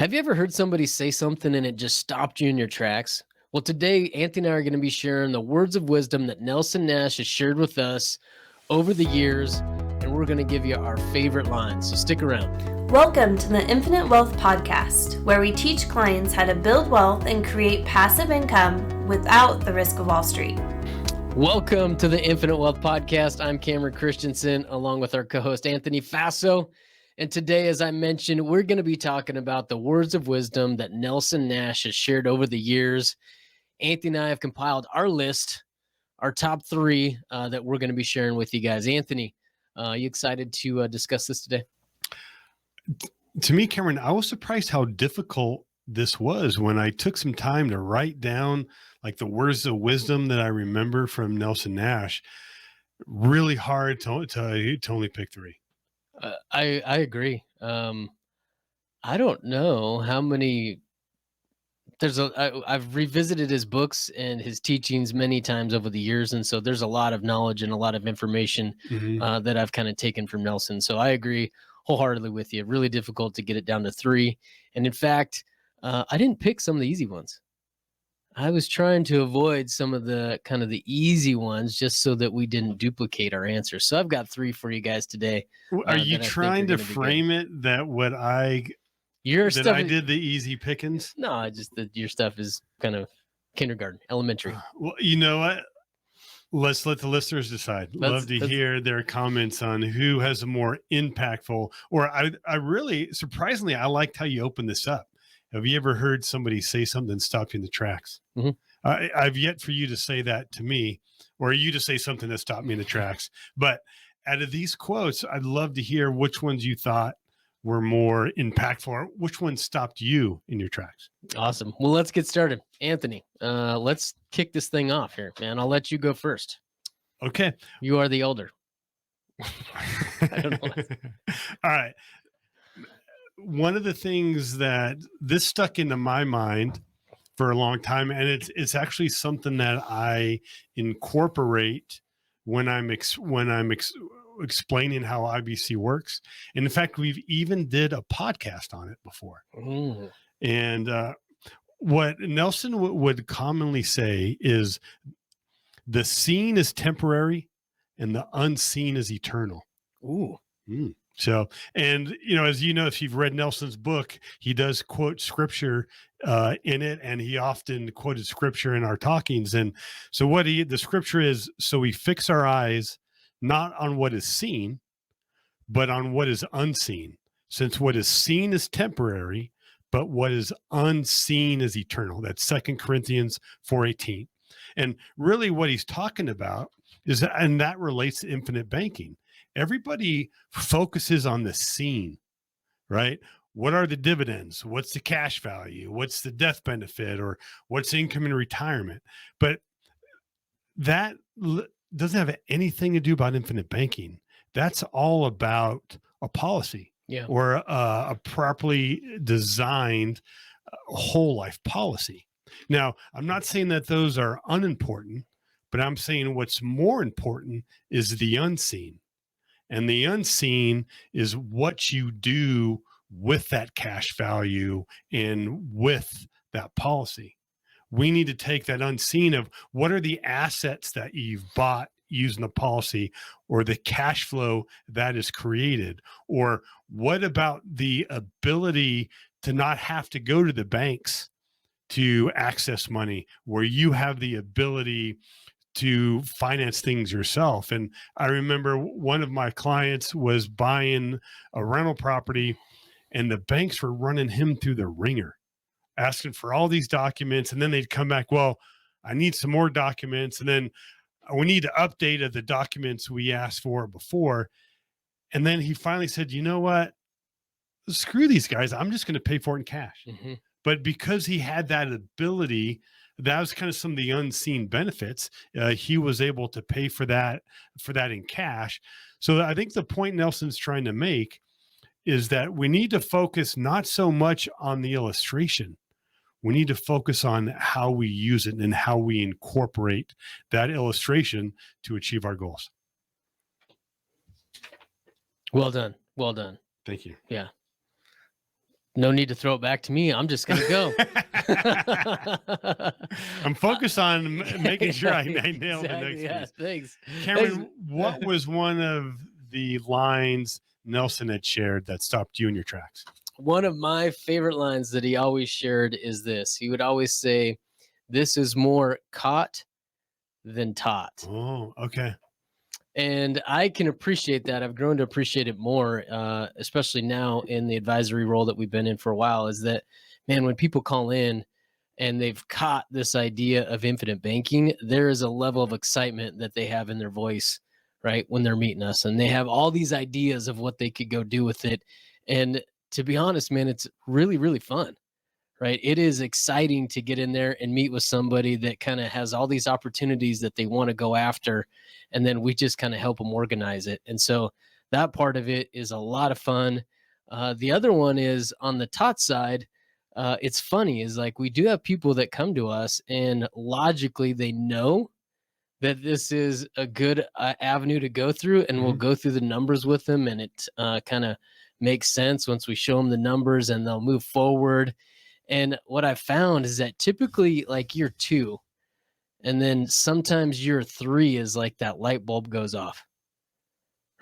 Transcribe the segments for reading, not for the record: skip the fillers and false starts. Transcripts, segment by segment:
Have you ever heard somebody say something and it just stopped you in your tracks? Well, today, Anthony and I are going to be sharing the words of wisdom that Nelson Nash has shared with us over the years, and we're going to give you our favorite lines. So stick around. Welcome to the Infinite Wealth Podcast, where we teach clients how to build wealth and create passive income without the risk of Wall Street. Welcome to the Infinite Wealth Podcast. I'm Cameron Christensen, along with our co-host Anthony Faso. And today, as I mentioned, we're going to be talking about the words of wisdom that Nelson Nash has shared over the years. Anthony and I have compiled our list, our top three that we're going to be sharing with you guys. Anthony, you excited to discuss this today? To me, Cameron, I was surprised how difficult this was when I took some time to write down like the words of wisdom that I remember from Nelson Nash. Really hard to only pick three. I agree. I don't know how many. I've revisited his books and his teachings many times over the years, and so there's a lot of knowledge and a lot of information that I've kind of taken from Nelson. So I agree wholeheartedly with you. Really difficult to get it down to three, and in fact, I didn't pick some of the easy ones. I was trying to avoid some of the kind of the easy ones just so that we didn't duplicate our answers. So I've got three for you guys today. Are you trying to frame it that what I did the easy pickings? No, just that your stuff is kind of kindergarten, elementary. Well, you know what? Let's let the listeners decide. Love to hear their comments on who has a more impactful, or I really, surprisingly, I liked how you opened this up. Have you ever heard somebody say something stop you in the tracks? I've yet for you to say that to me, or you to say something that stopped me in the tracks. But out of these quotes, I'd love to hear which ones you thought were more impactful, or which ones stopped you in your tracks. Awesome. Well, let's get started. Anthony, let's kick this thing off here, man. I'll let you go first. Okay. You are the elder. I don't know. All right. One of the things that this stuck into my mind for a long time, and it's actually something that I incorporate when I'm explaining how IBC works. And in fact, we've even did a podcast on it before. And what Nelson would commonly say is the seen is temporary and the unseen is eternal. So, and, as you know, if you've read Nelson's book, he does quote scripture in it, and he often quoted scripture in our talkings. And so the scripture is, so we fix our eyes not on what is seen, but on what is unseen, since what is seen is temporary, but what is unseen is eternal. That's 2 Corinthians 4:18. And really what he's talking about is, and that relates to infinite banking. Everybody focuses on the seen, right? What are the dividends? What's the cash value? What's the death benefit? Or what's income in retirement? But that doesn't have anything to do about infinite banking. That's all about a policy or a properly designed whole life policy. Now, I'm not saying that those are unimportant, but I'm saying what's more important is the unseen. And the unseen is what you do with that cash value and with that policy. We need to take that unseen of what are the assets that you've bought using the policy, or the cash flow that is created, or what about the ability to not have to go to the banks to access money, where you have the ability to finance things yourself. And I remember one of my clients was buying a rental property, and the banks were running him through the ringer, asking for all these documents. And then they'd come back, well, I need some more documents. And then we need to update the documents we asked for before. And then he finally said, you know what? Screw these guys. I'm just going to pay for it in cash. But because he had that ability, that was kind of some of the unseen benefits. He was able to pay for that in cash. So I think the point Nelson's trying to make is that we need to focus not so much on the illustration. We need to focus on how we use it and how we incorporate that illustration to achieve our goals. Well done. Well done. Thank you. Yeah. No need to throw it back to me. I'm just going to go. I'm focused on making sure I nail the Exactly, next yeah, piece. thanks. Cameron, what was one of the lines Nelson had shared that stopped you in your tracks? One of my favorite lines that he always shared is this. He would always say, "This is more caught than taught." Oh, okay. And I can appreciate that. I've grown to appreciate it more, especially now in the advisory role that we've been in for a while. Is that, man, when people call in and they've caught this idea of infinite banking, there is a level of excitement that they have in their voice, right, when they're meeting us. And they have all these ideas of what they could go do with it. And to be honest, man, it's really, really fun, right? It is exciting to get in there and meet with somebody that kind of has all these opportunities that they want to go after. And then we just kind of help them organize it. And so that part of it is a lot of fun. The other one is on the tot side. It's funny is like we do have people that come to us and logically they know that this is a good avenue to go through, and we'll go through the numbers with them, and it kind of makes sense once we show them the numbers, and they'll move forward. And what I found is that typically like year 2, and then sometimes year 3 is like that light bulb goes off,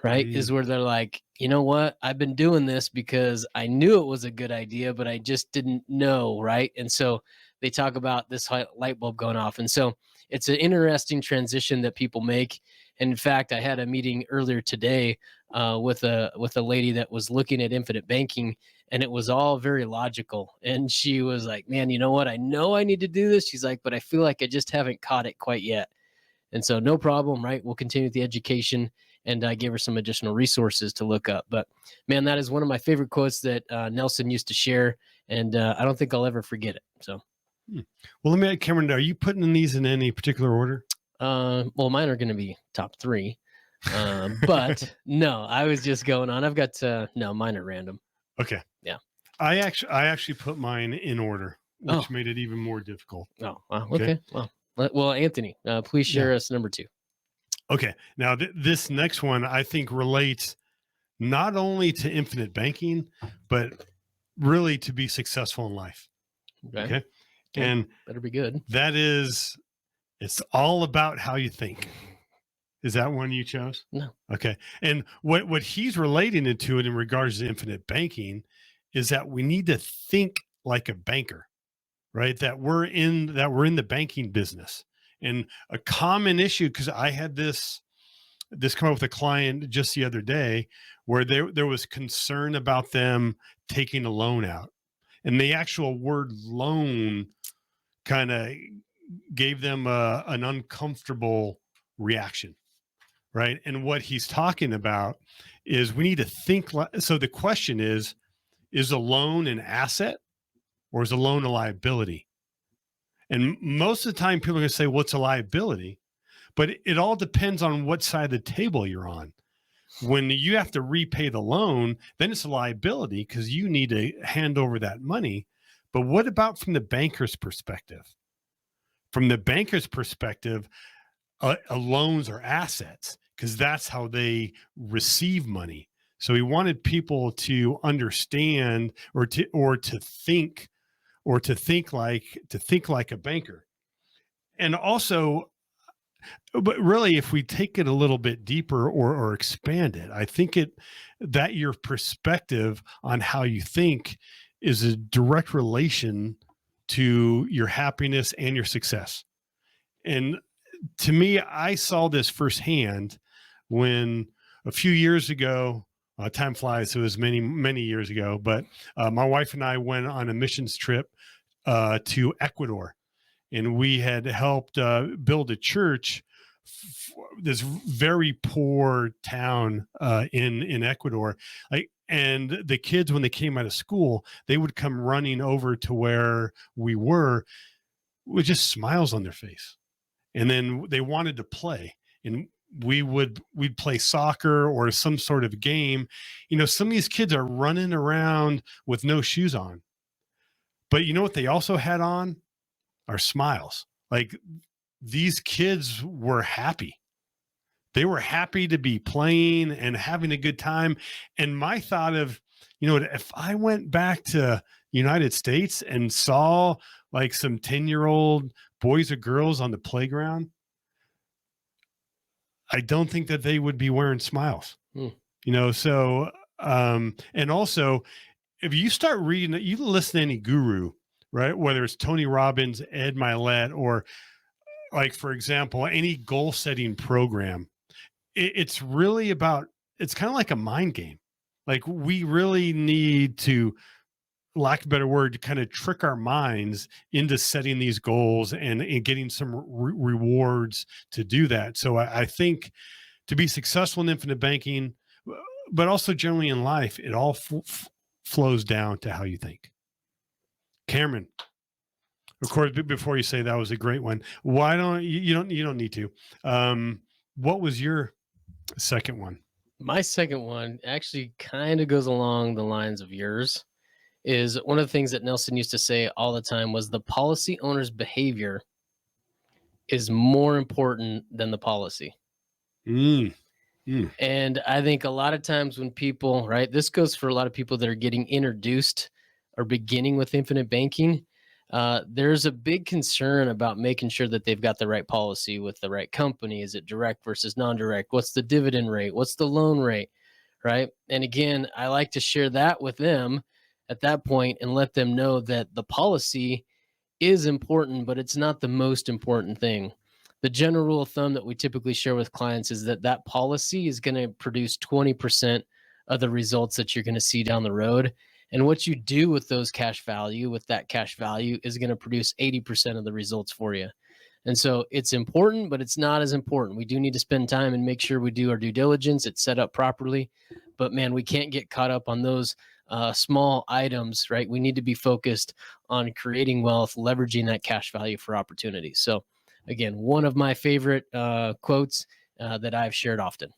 right? Is where they're like, you know what? I've been doing this because I knew it was a good idea, but I just didn't know, right? And so they talk about this light bulb going off. And so it's an interesting transition that people make. And in fact, I had a meeting earlier today with a lady that was looking at infinite banking, and it was all very logical. And she was like, "Man, you know what? I know I need to do this." She's like, "But I feel like I just haven't caught it quite yet." And so no problem, right? We'll continue with the education. And I gave her some additional resources to look up. But man, that is one of my favorite quotes that Nelson used to share. And I don't think I'll ever forget it. So, well, let me ask Cameron, are you putting these in any particular order? well, mine are going to be top 3. But no, I was just going on. I've got, no, mine are random. Okay. Yeah. I actually put mine in order, which made it even more difficult. Oh, wow. Okay. Well, Anthony, please share us number 2. Okay. Now, this next one, I think, relates not only to infinite banking, but really to be successful in life. Okay. And better be good. That is, it's all about how you think. Is that one you chose? No. Okay. And what he's relating it to it in regards to infinite banking is that we need to think like a banker, right? That we're in the banking business. And a common issue, because I had this come up with a client just the other day where there was concern about them taking a loan out. And the actual word loan kind of gave them an uncomfortable reaction, right? And what he's talking about is we need to think. So the question is a loan an asset or is a loan a liability? And most of the time people are going to say, well, it's a liability, but it all depends on what side of the table you're on. When you have to repay the loan, then it's a liability because you need to hand over that money. But what about from the banker's perspective? From the banker's perspective, loans are assets because that's how they receive money. So he wanted people to understand or to think like a banker. And also, but really, if we take it a little bit deeper or expand it, I think that your perspective on how you think is a direct relation to your happiness and your success. And to me, I saw this firsthand when a few years ago, time flies, so it was many, many years ago, but my wife and I went on a missions trip to Ecuador. And we had helped build a church, this very poor town in Ecuador. And the kids, when they came out of school, they would come running over to where we were with just smiles on their face. And then they wanted to play. And we'd play soccer or some sort of game. You know, some of these kids are running around with no shoes on. But you know what they also had on? Our smiles. Like, these kids were happy. They were happy to be playing and having a good time. And my thought of, if I went back to United States and saw like some 10-year-old boys or girls on the playground, I don't think that they would be wearing smiles, Mm. so, and also if you start reading, you listen to any guru, right? Whether it's Tony Robbins, Ed Milet, or like, for example, any goal setting program, it's really about, it's kind of like a mind game. Like we really need to, lack of a better word, to kind of trick our minds into setting these goals and getting some rewards to do that. So I think to be successful in infinite banking, but also generally in life, it all flows down to how you think. Cameron, of course, before you say that was a great one, why don't you don't need to. What was your second one? My second one actually kind of goes along the lines of yours. Is one of the things that Nelson used to say all the time was the policy owner's behavior is more important than the policy. Mm, mm. And I think a lot of times when people, right, this goes for a lot of people that are getting introduced or beginning with infinite banking, there's a big concern about making sure that they've got the right policy with the right company. Is it direct versus non-direct? What's the dividend rate? What's the loan rate? Right. And again, I like to share that with them at that point and let them know that the policy is important, but it's not the most important thing. The general rule of thumb that we typically share with clients is that that policy is going to produce 20% of the results that you're going to see down the road. And what you do with those cash value, with that cash value, is going to produce 80% of the results for you. And so it's important, but it's not as important. We do need to spend time and make sure we do our due diligence. It's set up properly. But man, we can't get caught up on those small items, right? We need to be focused on creating wealth, leveraging that cash value for opportunities. So again, one of my favorite quotes that I've shared often.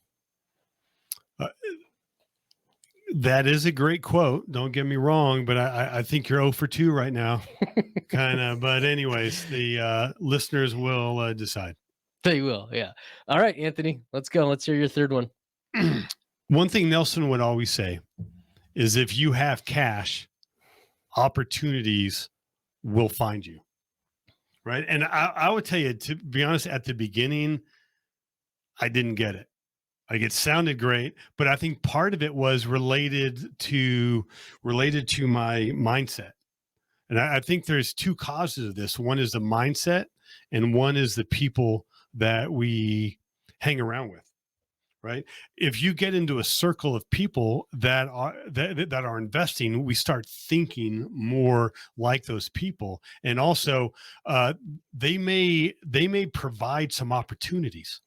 That is a great quote. Don't get me wrong, but I think you're 0 for 2 right now, kind of. But anyways, the listeners will decide. They will, yeah. All right, Anthony, let's go. Let's hear your third one. One thing Nelson would always say is if you have cash, opportunities will find you. Right. And I would tell you, to be honest, at the beginning, I didn't get it. Like it sounded great, but I think part of it was related to my mindset. And I think there's two causes of this. One is the mindset and one is the people that we hang around with. Right. If you get into a circle of people that are investing, we start thinking more like those people. And also they may provide some opportunities.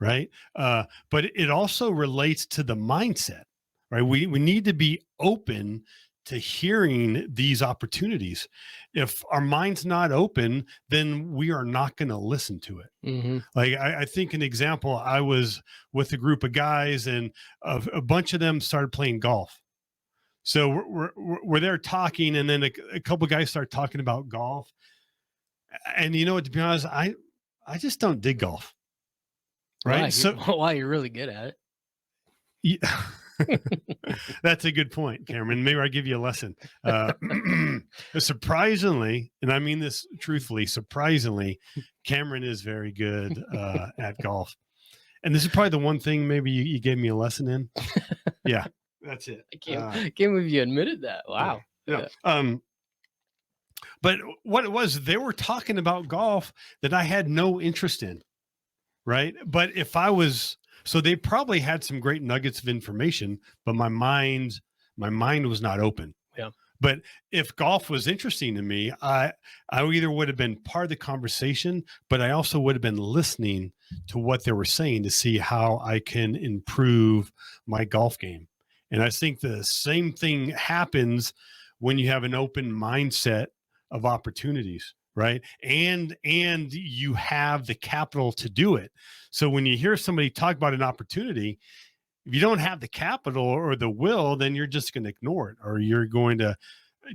Right. But it also relates to the mindset, right? We need to be open to hearing these opportunities. If our mind's not open, then we are not going to listen to it. Mm-hmm. Like I think an example, I was with a group of guys and a bunch of them started playing golf. So we're there talking, and then a couple of guys start talking about golf. And you know what, to be honest, I just don't dig golf. Right. Why? So why you're really good at it. Yeah. That's a good point, Cameron. Maybe I'll give you a lesson. Surprisingly, and I mean this truthfully, surprisingly, Cameron is very good at golf. And this is probably the one thing maybe you gave me a lesson in. Yeah, that's it. I can't believe you admitted that. Wow. Yeah. But what it was, they were talking about golf that I had no interest in. Right. But if I was, so they probably had some great nuggets of information, but my mind was not open. Yeah. But if golf was interesting to me, I either would have been part of the conversation, but I also would have been listening to what they were saying to see how I can improve my golf game. And I think the same thing happens when you have an open mindset of opportunities. Right. And you have the capital to do it. So when you hear somebody talk about an opportunity, if you don't have the capital or the will, then you're just going to ignore it, or you're going to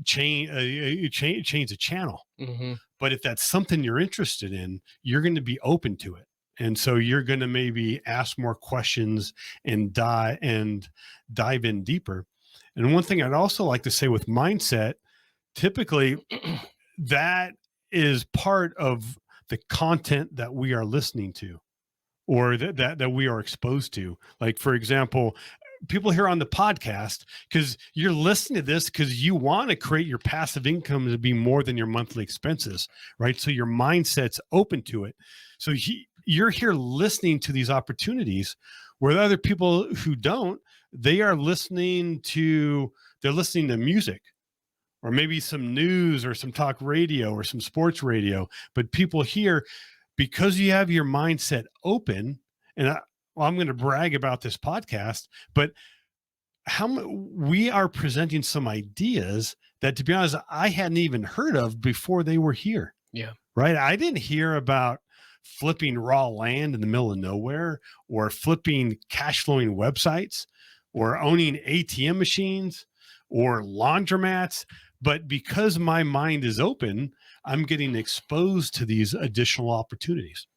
change the channel. Mm-hmm. But if that's something you're interested in, you're going to be open to it. And so you're going to maybe ask more questions and dive in deeper. And one thing I'd also like to say with mindset, typically that is part of the content that we are listening to, or that we are exposed to. Like, for example, people here on the podcast, because you're listening to this because you want to create your passive income to be more than your monthly expenses, right? So your mindset's open to it. So you're here listening to these opportunities, where other people who don't, they're listening to music, or maybe some news, or some talk radio, or some sports radio. But people here, because you have your mindset open, and I'm going to brag about this podcast, but we are presenting some ideas that, to be honest, I hadn't even heard of before they were here. Yeah. Right. I didn't hear about flipping raw land in the middle of nowhere, or flipping cash flowing websites, or owning ATM machines, or laundromats. But because my mind is open, I'm getting exposed to these additional opportunities.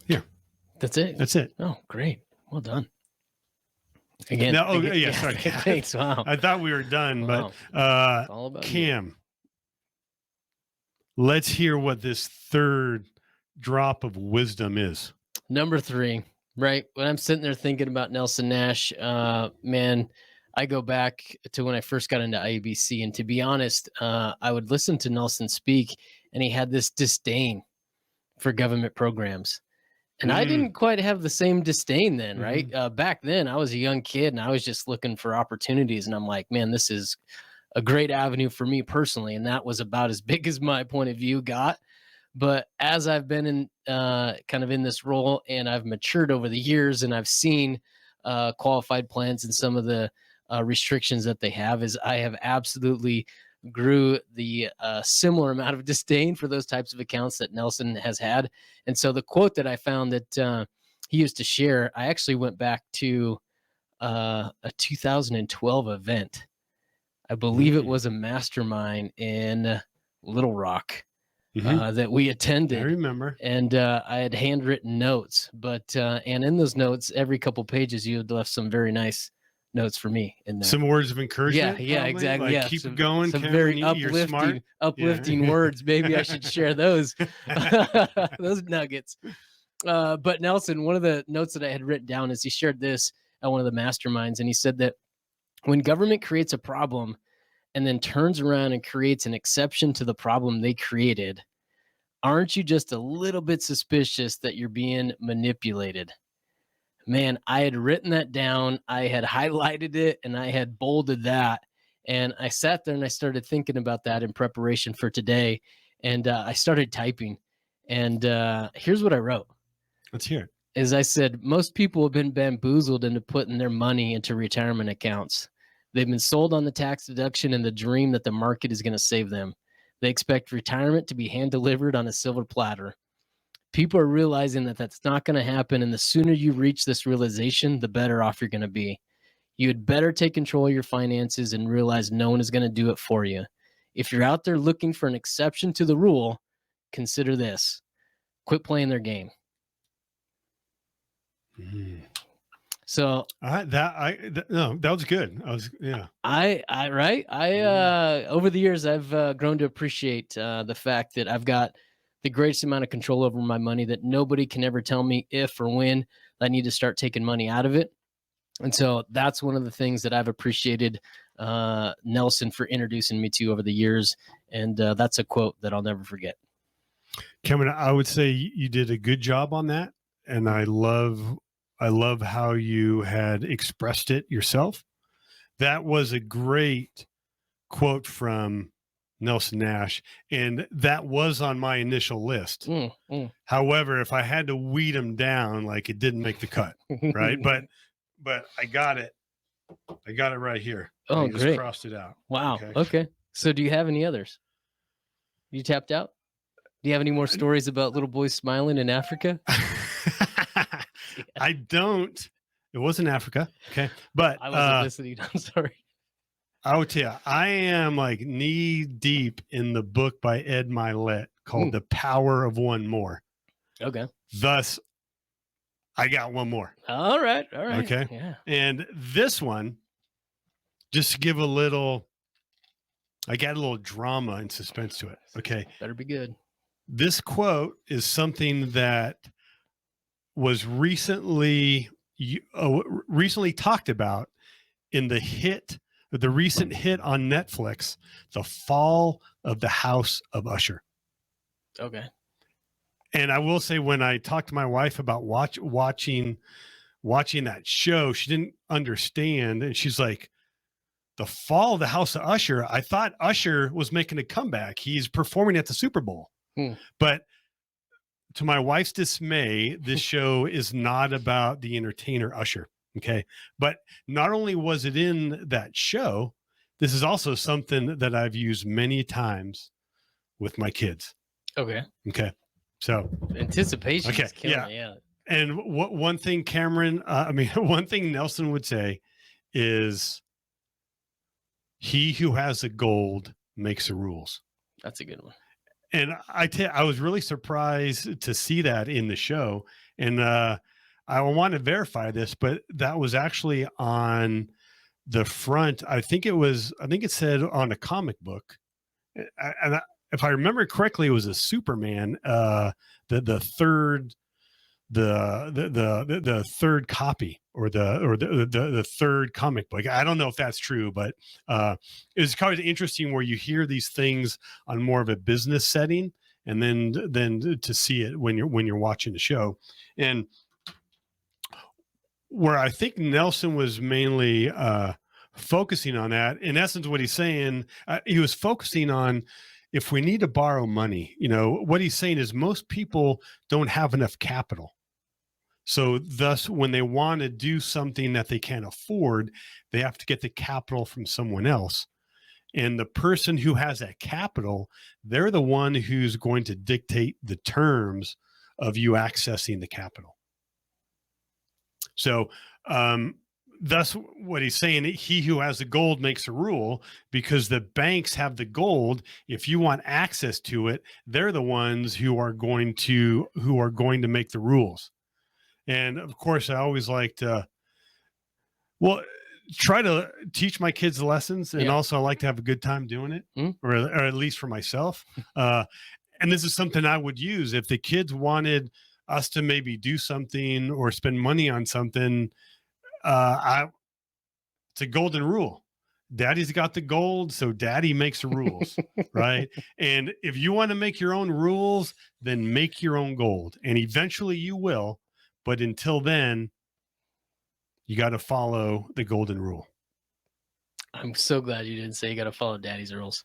Yeah. That's it. That's it. Oh, great. Well done. Again. No, yeah, sorry. Thanks. Wow. I thought we were done, Wow. but All about Cam, let's hear what this third drop of wisdom is. Number 3, right? When I'm sitting there thinking about Nelson Nash, man, I go back to when I first got into IABC, and to be honest, I would listen to Nelson speak, and he had this disdain for government programs. And I didn't quite have the same disdain then, right? Back then, I was a young kid, and I was just looking for opportunities. And I'm like, man, this is a great avenue for me personally. And that was about as big as my point of view got. But as I've been in kind of in this role, and I've matured over the years, and I've seen qualified plans and some of the restrictions that they have, is I have absolutely grew the similar amount of disdain for those types of accounts that Nelson has had. And so the quote that I found that he used to share, I actually went back to a 2012 event. I believe it was a mastermind in Little Rock that we attended. I remember. And I had handwritten notes, but and in those notes, every couple pages, you had left some very nice notes for me in there. Some words of encouragement. Yeah, exactly. Like, yeah, keep going. Some Cameron, very you're smart. uplifting words. Maybe I should share those, those nuggets. But Nelson, one of the notes that I had written down is he shared this at one of the masterminds, and he said that when government creates a problem and then turns around and creates an exception to the problem they created, aren't you just a little bit suspicious that you're being manipulated? Man, I had written that down. I had highlighted it, and I had bolded that. And I sat there and I started thinking about that in preparation for today. And I started typing. And here's what I wrote. Let's hear it. As I said, most people have been bamboozled into putting their money into retirement accounts. They've been sold on the tax deduction and the dream that the market is going to save them. They expect retirement to be hand-delivered on a silver platter. People are realizing that that's not going to happen, and the sooner you reach this realization, the better off you're going to be. You had better take control of your finances and realize no one is going to do it for you. If you're out there looking for an exception to the rule, consider this. Quit playing their game. So that was good. Over the years, I've grown to appreciate the fact that I've got the greatest amount of control over my money, that nobody can ever tell me if or when I need to start taking money out of it. And so that's one of the things that I've appreciated Nelson for introducing me to over the years. And that's a quote that I'll never forget. Cameron, I would say you did a good job on that. And I love how you had expressed it yourself. That was a great quote from Nelson Nash, and that was on my initial list. However, if I had to weed them down, like, it didn't make the cut, right? but I got it right here. Oh, I just great. crossed it out. Wow. Okay. So do you have any others? You tapped out? Do you have any more stories about little boys smiling in Africa? I don't. It wasn't Africa. Okay. But I wasn't listening. I'm sorry. I would tell you, I am like knee deep in the book by Ed Milet called The Power of One More. Okay. Thus, I got one more. All right. Okay. Yeah. And this one, just to give I got a little drama and suspense to it. Okay. Better be good. This quote is something that was recently talked about in the recent hit on Netflix, The Fall of the House of Usher. Okay. And I will say, when I talked to my wife about watching that show, she didn't understand. And she's like, The Fall of the House of Usher. I thought Usher was making a comeback. He's performing at the Super Bowl. But to my wife's dismay, this show is not about the entertainer Usher. Okay. But not only was it in that show, this is also something that I've used many times with my kids. Okay. Okay. So anticipation. Okay. Is killing yeah. And one thing, Cameron, one thing Nelson would say is, he who has the gold makes the rules. That's a good one. And I was really surprised to see that in the show. And I want to verify this, but that was actually on the front. I think it said on a comic book. And if I remember correctly, it was a Superman, the third copy, or the third comic book. I don't know if that's true, but it's kind of interesting where you hear these things on more of a business setting, and then to see it when you're watching the show. And where I think Nelson was mainly focusing on that, in essence, what he's saying, he was focusing on, if we need to borrow money, what he's saying is most people don't have enough capital. So thus, when they want to do something that they can't afford, they have to get the capital from someone else. And the person who has that capital, they're the one who's going to dictate the terms of you accessing the capital. So thus, what he's saying, he who has the gold makes the rule, because the banks have the gold. If you want access to it, they're the ones who are going to make the rules. And of course, I always like to, try to teach my kids lessons. And also I like to have a good time doing it, or at least for myself. And this is something I would use if the kids wanted us to maybe do something or spend money on something. It's a golden rule. Daddy's got the gold, so daddy makes the rules, right? And if you want to make your own rules, then make your own gold. And eventually you will. But until then, you got to follow the golden rule. I'm so glad you didn't say you got to follow daddy's rules.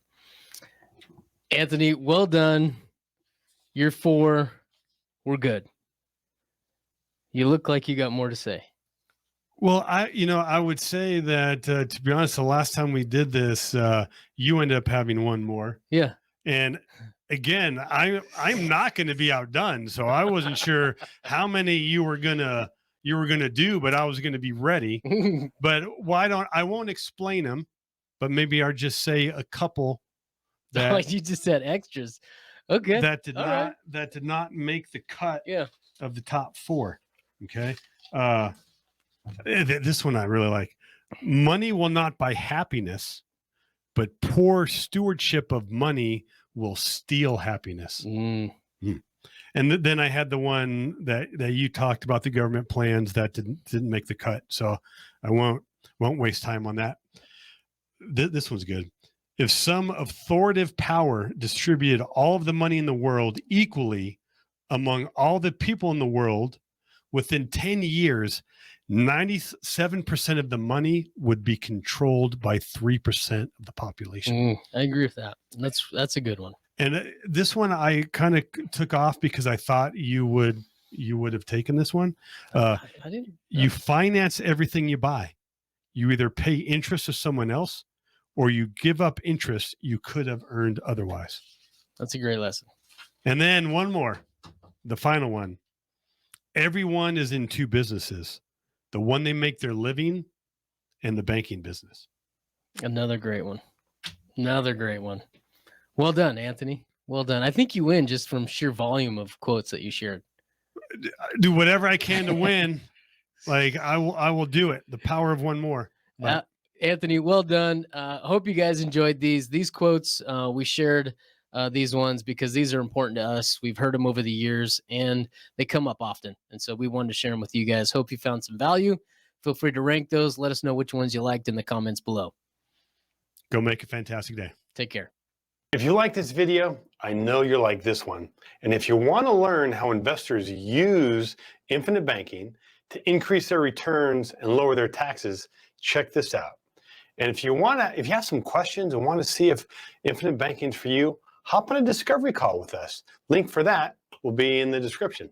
Anthony, well done. You're 4. We're good. You look like you got more to say. Well, I would say that, to be honest, the last time we did this, you ended up having one more. Yeah. And again, I'm not going to be outdone. So I wasn't sure how many you were going to do, but I was going to be ready. But I won't explain them, but maybe I'll just say a couple that like you just said extras. Okay. That did not make the cut of the top 4. Okay. This one I really like. Money will not buy happiness, but poor stewardship of money will steal happiness. And then I had the one that you talked about, the government plans that didn't make the cut. So I won't waste time on that. This one's good. If some authoritative power distributed all of the money in the world equally among all the people in the world, within 10 years, 97% of the money would be controlled by 3% of the population. I agree with that. That's a good one. And this one I kind of took off because I thought you would have taken this one. I didn't. You finance everything you buy. You either pay interest to someone else, or you give up interest you could have earned otherwise. That's a great lesson. And then one more, the final one. Everyone is in 2 businesses. The one they make their living and the banking business. Another great one. Well done, Anthony. Well done. I think you win just from sheer volume of quotes that you shared. do whatever I can to win. Like I will do it. The power of one more. But Anthony, well done. Hope you guys enjoyed these quotes. We shared these ones because these are important to us. We've heard them over the years and they come up often. And so we wanted to share them with you guys. Hope you found some value. Feel free to rank those. Let us know which ones you liked in the comments below. Go make a fantastic day. Take care. If you like this video, I know you're like this one. And if you want to learn how investors use infinite banking to increase their returns and lower their taxes, check this out. And if you have some questions and want to see if infinite banking is for you, hop on a discovery call with us. Link for that will be in the description.